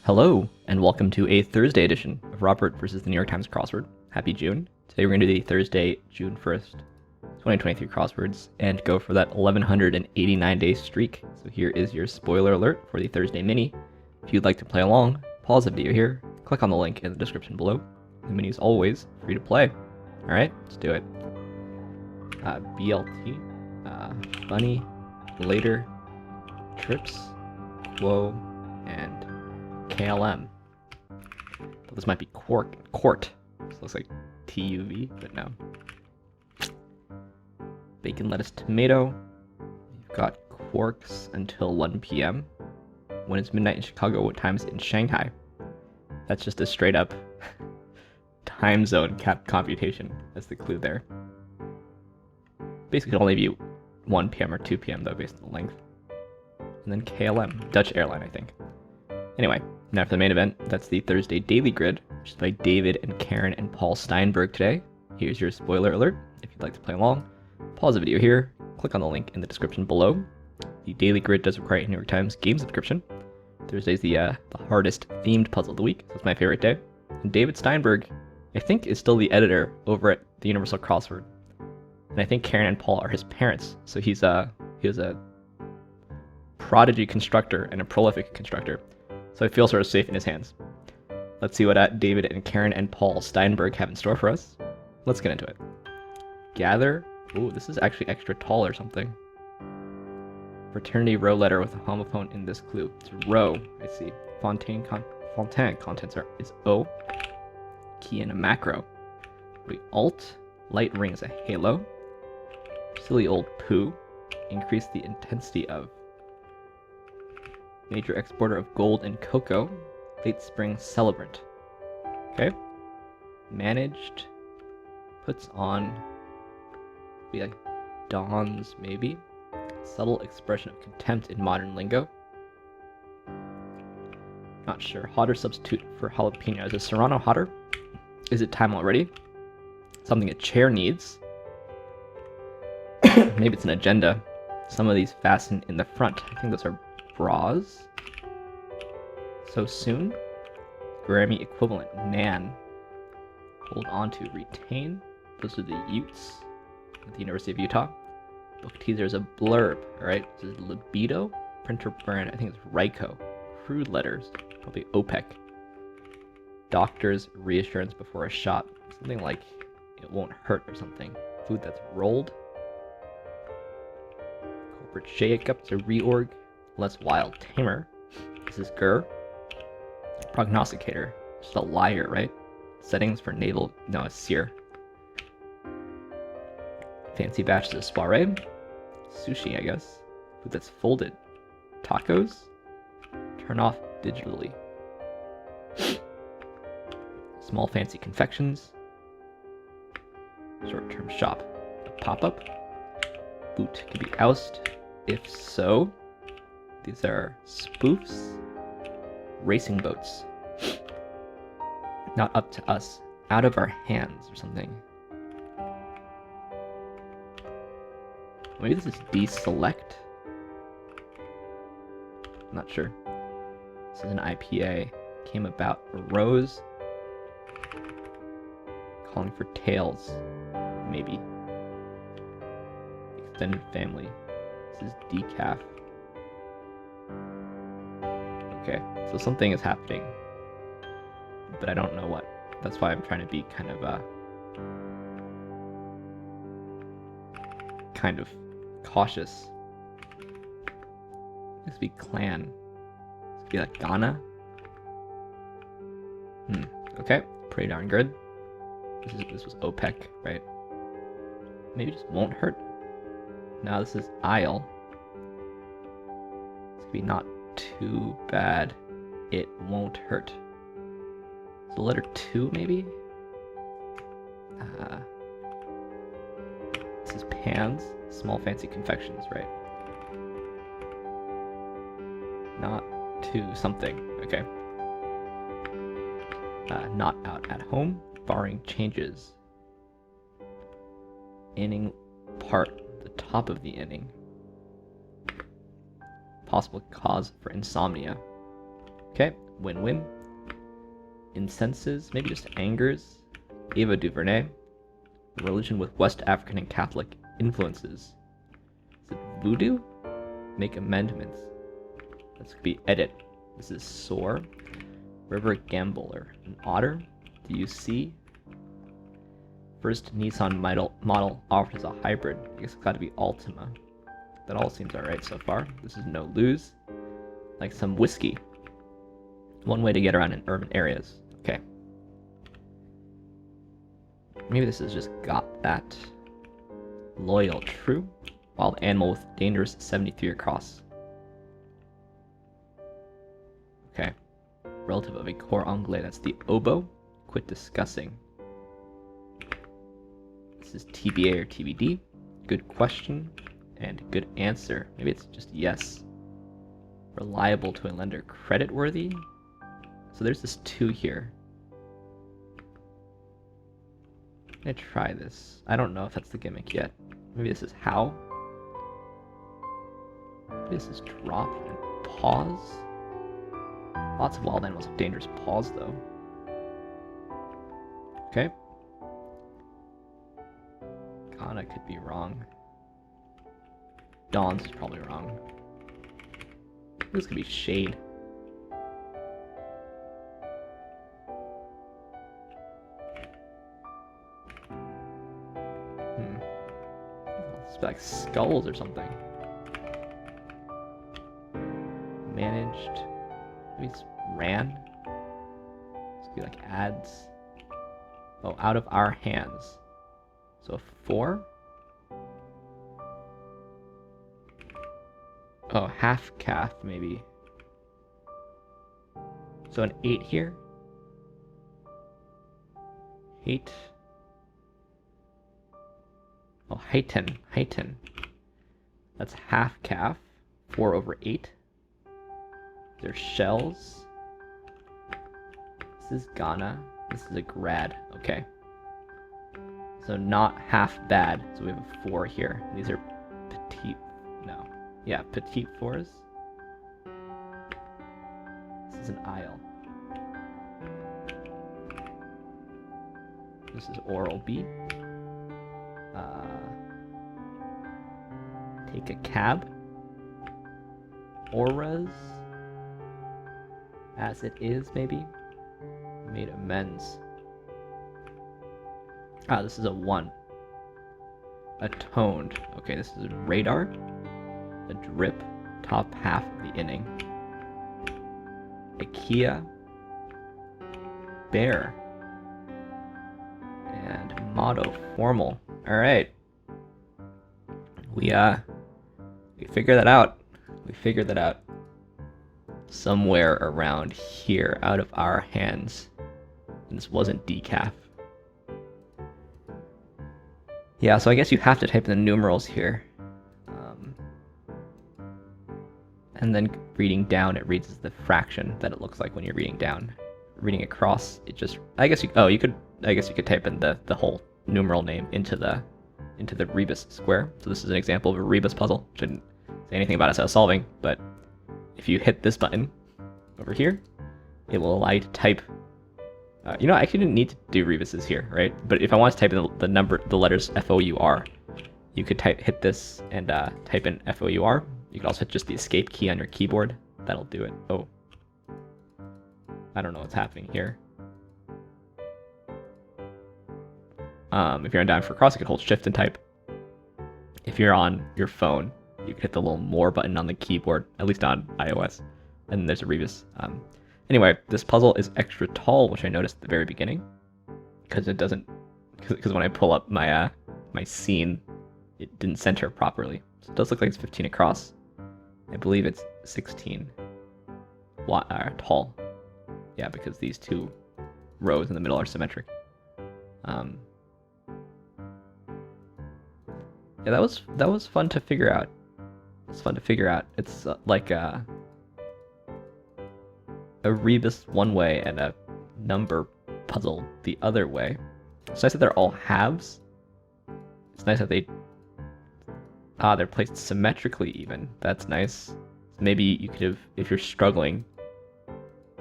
Hello, and welcome to a Thursday edition of Robert versus the New York Times Crossword. Happy June. Today we're going to do the Thursday, June 1st, 2023 crosswords and go for that 1189-day streak. So here is your spoiler alert for the Thursday mini. If you'd like to play along, pause the video here, click on the link in the description below. The mini is always free to play. Alright, let's do it. BLT, Bunny, Later, Trips, Quo, and KLM. Thought this might be Court. This looks like TUV, but no. Bacon, lettuce, tomato. You've got quarks until 1 p.m. When it's midnight in Chicago, what time is it in Shanghai? That's just a straight up time zone computation. That's the clue there. Basically, it can only be 1 p.m. or 2 p.m. though, based on the length. And then KLM, Dutch airline, I think. Anyway, now for the main event, that's the Thursday Daily Grid, which is by David and Karen and Paul Steinberg today. Here's your spoiler alert. If you'd like to play along, pause the video here, click on the link in the description below. The Daily Grid does require a New York Times game subscription. Thursday's the hardest themed puzzle of the week, so it's my favorite day. And David Steinberg, I think, is still the editor over at the Universal Crossword. And I think Karen and Paul are his parents, so he was a prodigy constructor and a prolific constructor. So I feel sort of safe in his hands. Let's see what David and Karen and Paul Steinberg have in store for us. Let's get into it. Gather. Ooh, this is actually extra tall or something. Fraternity row letter with a homophone in this clue. It's row, I see. Fontaine contents is O. Key in a macro. We alt. Light ring is a halo. Silly old poo. Increase the intensity of. Major exporter of gold and cocoa. Late spring celebrant. Okay. Managed. Puts on. Be like dons, maybe. Subtle expression of contempt in modern lingo. Not sure. Hotter substitute for jalapeno. Is a serrano hotter? Is it time already? Something a chair needs. Maybe it's an agenda. Some of these fasten in the front. I think those are bras. So soon. Grammy equivalent. Nan. Hold on to. Retain. Those are the Utes at the University of Utah. Book teaser is a blurb. Alright. This is libido. Printer brand. I think it's Ryko. Crude letters. Probably OPEC. Doctor's reassurance before a shot. Something like it won't hurt or something. Food that's rolled. Corporate shake-up to reorg. Less wild. Tamer. This is Gur. Prognosticator. Just a liar, right? Settings for naval. No, it's seer. Fancy batch is a soiree. Sushi, I guess. Food that's folded. Tacos. Turn off digitally. Small fancy confections. Short-term shop. A pop-up. Boot could be oust. If so. These are spoofs. Racing boats. Not up to us. Out of our hands or something. Maybe this is deselect. I'm not sure. This is an IPA. Came about. Arose. Calling for tails. Maybe. Extended family. This is decaf. Okay, so something is happening. But I don't know what. That's why I'm trying to be kind of cautious. This could be clan. This could be like Ghana. Okay, pretty darn good. This was OPEC, right? Maybe it just won't hurt. Now this is aisle. This could be not too bad. It won't hurt. So letter 2, maybe? This is pans. Small fancy confections, right? Not to something. Okay. Not out at home. Barring changes. Inning part. The top of the inning. Possible cause for insomnia. Okay, Win-win. Incenses, maybe just angers. Ava DuVernay. Religion with West African and Catholic influences. Is it voodoo? Make amendments. This could be edit. This is soar. River Gambler. An otter. Do you see? First Nissan model offered as a hybrid. I guess it's got to be Altima. That all seems alright so far. This is no lose. Like some whiskey. One way to get around in urban areas. Okay. Maybe this is just got that. Loyal, true. Wild animal with dangerous 73 across. Okay. Relative of a cor anglais. That's the oboe. Quit discussing. This is TBA or TBD. Good question and good answer. Maybe it's just yes. Reliable to a lender. Creditworthy. So there's this 2 here. I'm gonna try this. I don't know if that's the gimmick yet. Maybe this is how. Maybe this is drop and pause. Lots of wild animals have dangerous paws though. Okay. Ghana could be wrong. Dawn's is probably wrong. This could be shade. It's like skulls or something. Managed. Maybe it's ran. This could be like ads. Oh, out of our hands. So a 4. Oh, half calf maybe. So an 8 here. 8. Oh, heighten. That's half calf. 4 over 8. There's shells. This is Ghana. This is a grad. Okay. So not half bad. So we have a 4 here. These are petite. No. Yeah, petite 4s. This is an aisle. This is oral B. Take a cab. Auras. As it is, maybe. Made amends. Ah, this is a 1. Atoned. Okay, this is a radar. A drip. Top half of the inning. IKEA. Bear. And motto. Formal. Alright. We figured that out. Somewhere around here, out of our hands. And this wasn't decaf. Yeah, so I guess you have to type in the numerals here. And then reading down, it reads as the fraction that it looks like when you're reading down. Reading across, it just, I guess you could type in the whole numeral name into the rebus square. So this is an example of a rebus puzzle. Shouldn't say anything about it as I was solving, but if you hit this button over here, it will allow you to type. I actually didn't need to do rebuses here, right? But if I want to type in the letters FOUR, you could hit this and type in FOUR. You could also hit just the escape key on your keyboard. That'll do it. Oh, I don't know what's happening here. If you're on down for cross, you can hold shift and type. If you're on your phone, you can hit the little more button on the keyboard, at least on iOS. And then there's a rebus. Anyway, this puzzle is extra tall, which I noticed at the very beginning, because when I pull up my my scene, it didn't center properly. So it does look like it's 15 across. I believe it's 16 tall. Yeah, because these 2 rows in the middle are symmetric. Yeah, that was fun to figure out. It's fun to figure out. It's like a rebus one way and a number puzzle the other way. It's nice that they're all halves. It's nice that they're placed symmetrically even. That's nice. Maybe you could have, if you're struggling,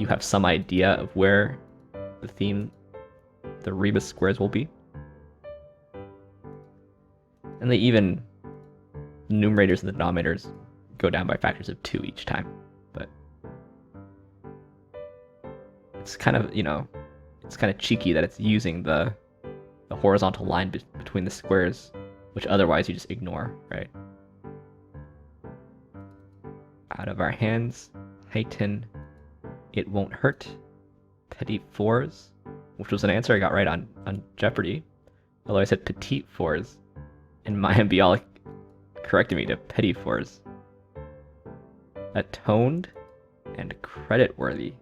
you have some idea of where the rebus squares will be. And they even, the numerators and the denominators go down by factors of 2 each time. But it's kind of, it's kind of cheeky that it's using the horizontal line between the squares, which otherwise you just ignore, right? Out of our hands, heighten, it won't hurt, petit fours, which was an answer I got right on Jeopardy, although I said petite fours, and Maya Bialik corrected me to petit fours. Atoned and credit worthy.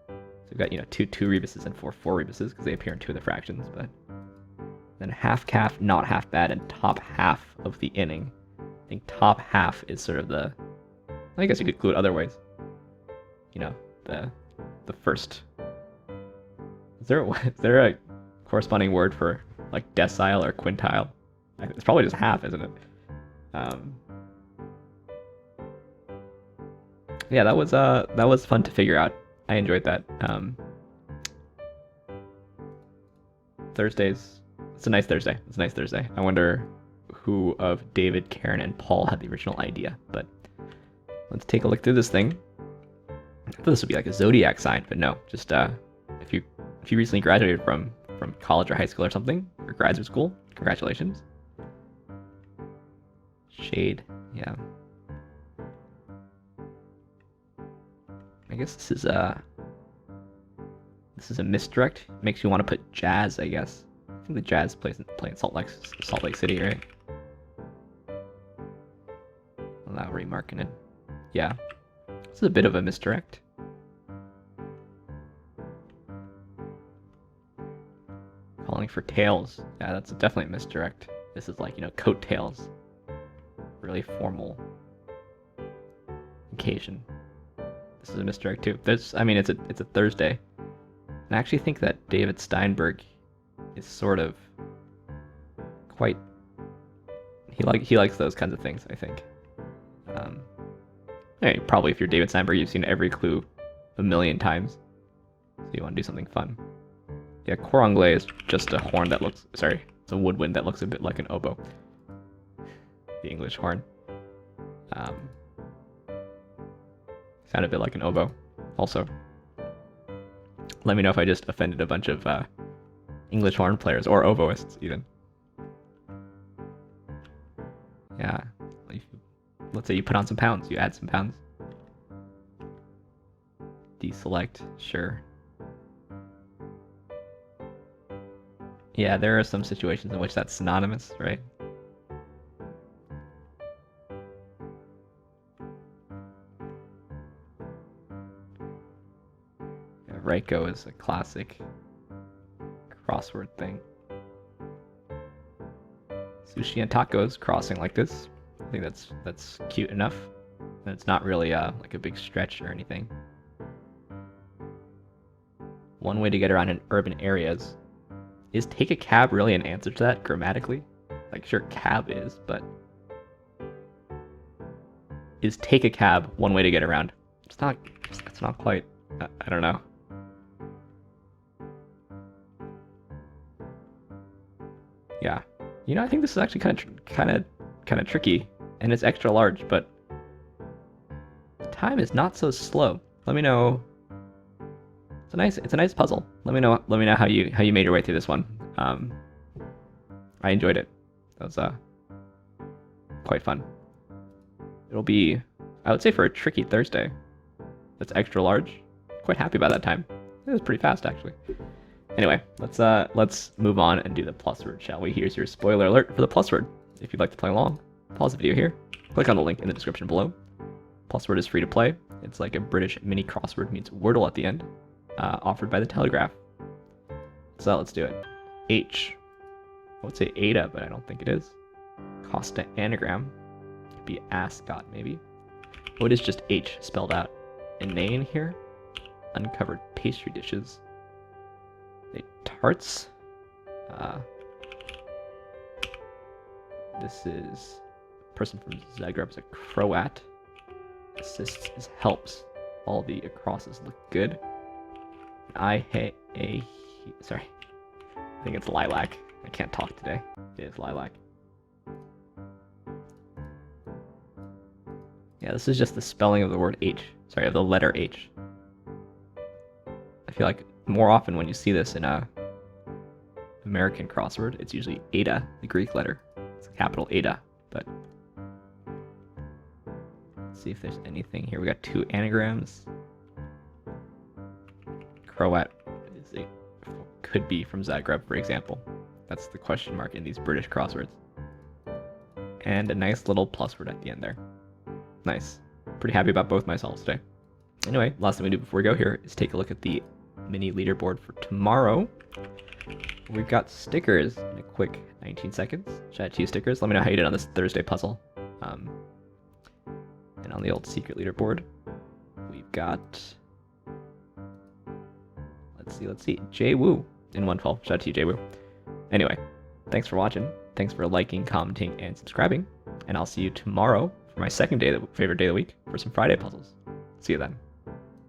So we've got, two rebuses and four rebuses because they appear in 2 of the fractions, but then half calf, not half bad, and top half of the inning. I think top half is sort of I guess you could clue it other ways. The first. Is there a corresponding word for like decile or quintile? It's probably just half, isn't it? Yeah, that was fun to figure out. I enjoyed that. Thursdays. It's a nice Thursday. I wonder who of David, Karen, and Paul had the original idea. But let's take a look through this thing. I thought this would be like a zodiac sign, but no. Just if you recently graduated from college or high school or something, or graduate school, congratulations. Shade, yeah. I guess this is a misdirect. Makes you want to put Jazz, I guess. I think the Jazz play in Salt Lake City, right? Lowry Markkinen. Yeah. This is a bit of a misdirect. Calling for tails. Yeah, that's definitely a misdirect. This is like, coattails. Really formal occasion. This is a misdirect too. It's a Thursday. And I actually think that David Steinberg is sort of quite, he likes those kinds of things, I think. Probably if you're David Steinberg, you've seen every clue a million times. So you want to do something fun. Yeah, cor anglais is just a horn that looks, it's a woodwind that looks a bit like an oboe. The English horn. Sound a bit like an oboe, also. Let me know if I just offended a bunch of English horn players, or oboists, even. Yeah. Let's say you put on some pounds, you add some pounds. Deselect, sure. Yeah, there are some situations in which that's synonymous, right? Yeah, Reiko is a classic crossword thing. Sushi and tacos crossing like this. I think that's cute enough. And it's not really like a big stretch or anything. One way to get around in urban areas. Is take a cab really an answer to that grammatically? Like, sure, cab is, but is take a cab one way to get around? It's not quite. I don't know. Yeah, I think this is actually kind of tricky, and it's extra large, but time is not so slow. Let me know. It's a nice puzzle. Let me know how you made your way through this one. I enjoyed it. That was quite fun. It'll be, I would say, for a tricky Thursday that's extra large, quite happy about that time. It was pretty fast, actually. Anyway, let's move on and do the PlusWord, shall we? Here's your spoiler alert for the PlusWord. If you'd like to play along, pause the video here, click on the link in the description below. PlusWord is free to play. It's like a British mini crossword meets Wordle at the end. Offered by the Telegraph. So let's do it. H. I would say Ada, but I don't think it is. Costa anagram. Could be ascot, maybe. What is just H spelled out? Inane here. Uncovered pastry dishes. They tarts. This is a person from Zagreb is a Croat. Assists is helps. all the acrosses look good. Sorry. I think it's lilac. I can't talk today. It is lilac. Yeah, this is just the spelling of the word H. Sorry, of the letter H. I feel like more often when you see this in a American crossword, it's usually Eta, the Greek letter. It's a capital Eta, but let's see if there's anything here. We got 2 anagrams. Croat could be from Zagreb, for example. That's the question mark in these British crosswords. And a nice little plus word at the end there. Nice. Pretty happy about both myself today. Anyway, last thing we do before we go here is take a look at the mini leaderboard for tomorrow. We've got stickers in a quick 19 seconds. Shout out to you, stickers. Let me know how you did on this Thursday puzzle. And on the old secret leaderboard, we've got... Let's see. Jay Woo in 112. Shout out to you, Jay Woo. Anyway, thanks for watching. Thanks for liking, commenting, and subscribing. And I'll see you tomorrow for my second day, favorite day of the week, for some Friday puzzles. See you then.